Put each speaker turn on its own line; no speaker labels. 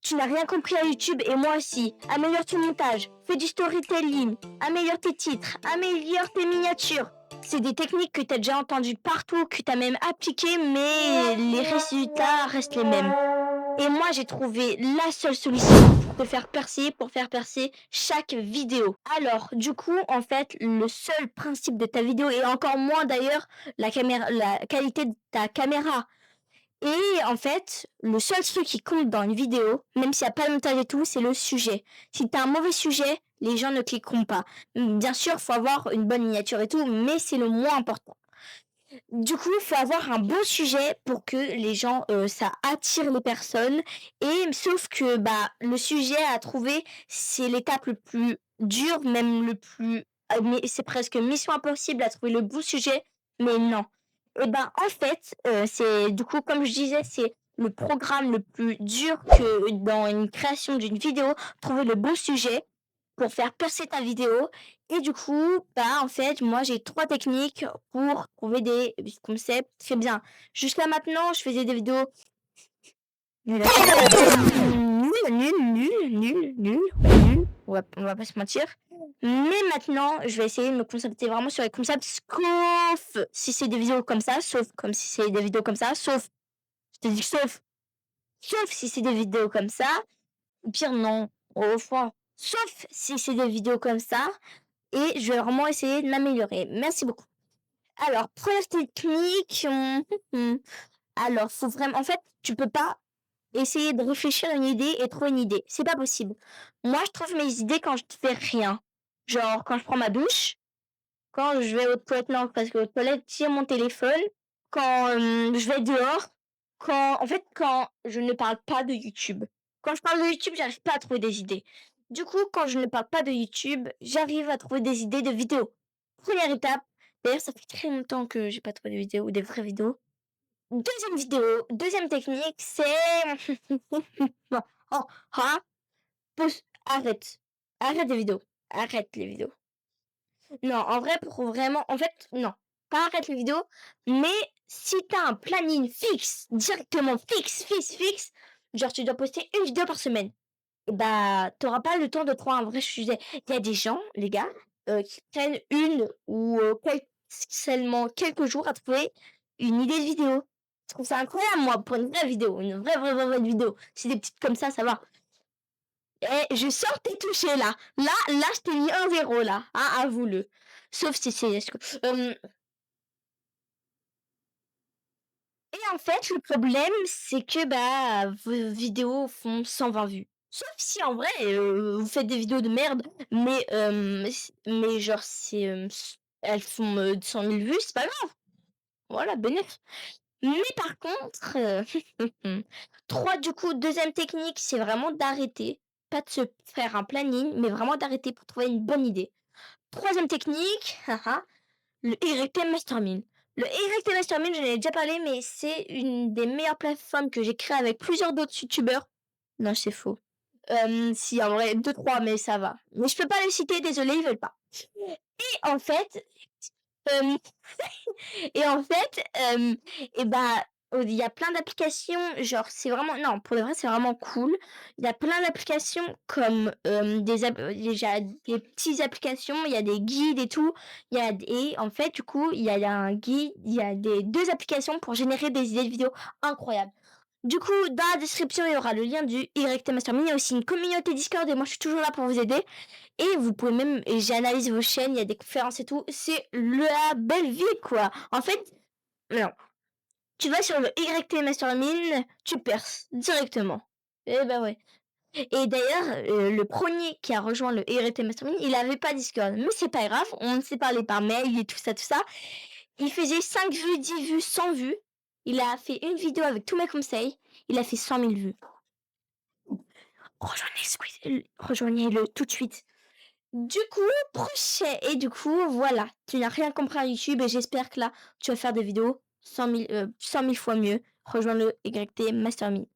Tu n'as rien compris à YouTube et moi aussi. Améliore ton montage, fais du storytelling, améliore tes titres, améliore tes miniatures. C'est des techniques que tu as déjà entendues partout, que tu as même appliquées, mais les résultats restent les mêmes. Et moi, j'ai trouvé la seule solution pour te faire percer, pour faire percer chaque vidéo. Alors, du coup, en fait, le seul principe de ta vidéo, et encore moins d'ailleurs la qualité de ta caméra, et en fait, le seul truc qui compte dans une vidéo, même s'il n'y a pas de montage et tout, c'est le sujet. Si tu as un mauvais sujet, les gens ne cliqueront pas. Bien sûr, il faut avoir une bonne miniature et tout, mais c'est le moins important. Du coup, il faut avoir un bon sujet pour que les gens, ça attire les personnes. Et sauf que le sujet à trouver, c'est l'étape le plus dure, même le plus... mais c'est presque mission impossible à trouver le bon sujet, mais non. Et en fait, c'est du coup, comme je disais, c'est le programme le plus dur que dans une création d'une vidéo, trouver le bon sujet pour faire percer ta vidéo. Et du coup, en fait, moi, j'ai 3 techniques pour trouver des concepts très bien. Jusqu'à maintenant, je faisais des vidéos nul à chier. Nul. On va pas se mentir. Mais maintenant, je vais essayer de me concentrer vraiment sur les concepts, sauf si c'est des vidéos comme ça, sauf comme si c'est des vidéos comme ça, sauf, je te dis sauf si c'est des vidéos comme ça, ou pire non, au fond, sauf si c'est des vidéos comme ça, et je vais vraiment essayer de m'améliorer. Merci beaucoup. Alors, première technique, alors, faut vraiment, en fait, tu peux pas essayer de réfléchir à une idée et trouver une idée. C'est pas possible. Moi, je trouve mes idées quand je fais rien. Genre, quand je prends ma douche, quand je vais aux toilettes, non, parce que aux toilettes, j'ai mon téléphone, quand je vais dehors, quand je ne parle pas de YouTube. Quand je parle de YouTube, j'arrive pas à trouver des idées. Du coup, quand je ne parle pas de YouTube, j'arrive à trouver des idées de vidéos. Première étape. D'ailleurs, ça fait très longtemps que j'ai pas trouvé de vidéos ou des vraies vidéos. Deuxième technique, c'est non, oh, ah, arrête. Arrête les vidéos. Arrête les vidéos. Non, en vrai, pour vraiment, en fait, non. Pas arrête les vidéos, mais si t'as un planning fixe, directement fixe, genre tu dois poster une vidéo par semaine, et t'auras pas le temps de trouver un vrai sujet. Il y a des gens, les gars, qui prennent une ou seulement quelques jours à trouver une idée de vidéo. Je trouve ça incroyable, moi, pour une vraie vidéo, une vraie vidéo. Si des petites comme ça va. Eh, je sens que t'es touché là. Là, je t'ai mis 1-0 là. Hein, avoue-le. Sauf si c'est... Et en fait, le problème, c'est que vos vidéos font 120 vues. Sauf si en vrai, vous faites des vidéos de merde, mais genre, elles font 100 000 vues, c'est pas grave. Voilà, bénéf. Mais par contre, du coup, deuxième technique, c'est vraiment d'arrêter. Pas de se faire un planning, mais vraiment d'arrêter pour trouver une bonne idée. Troisième technique, le Erected Mastermind. Le Erected Mastermind, j'en ai déjà parlé, mais c'est une des meilleures plateformes que j'ai créées avec plusieurs d'autres youtubeurs. Non, c'est faux. Si, en vrai, 2-3, mais ça va. Mais je peux pas les citer, désolé, ils veulent pas. Et en fait, euh, et en fait, et il y a plein d'applications, genre c'est vraiment non, pour de vrai, c'est vraiment cool. Il y a plein d'applications comme, déjà des petites applications, il y a des guides et tout. Et en fait, du coup, il y a un guide, il y a des 2 applications pour générer des idées de vidéos incroyables. Du coup, dans la description, il y aura le lien du Erected Mastermind. Il y a aussi une communauté Discord et moi, je suis toujours là pour vous aider. Et vous pouvez même, et j'analyse vos chaînes, il y a des conférences et tout. C'est la belle vie, quoi. En fait, non. Tu vas sur le YT Mastermind, tu perces directement. Eh ben ouais. Et d'ailleurs, le premier qui a rejoint le YT Mastermind, il avait pas Discord. Mais c'est pas grave, on s'est parlé par mail et tout ça, tout ça. Il faisait 5 vues, 10 vues, 100 vues. Il a fait une vidéo avec tous mes conseils. Il a fait 100 000 vues. Rejoignez-le tout de suite. Du coup, et du coup, voilà. Tu n'as rien compris à YouTube et j'espère que là, tu vas faire des vidéos 100 000 fois mieux. Rejoins le YT Mastermind.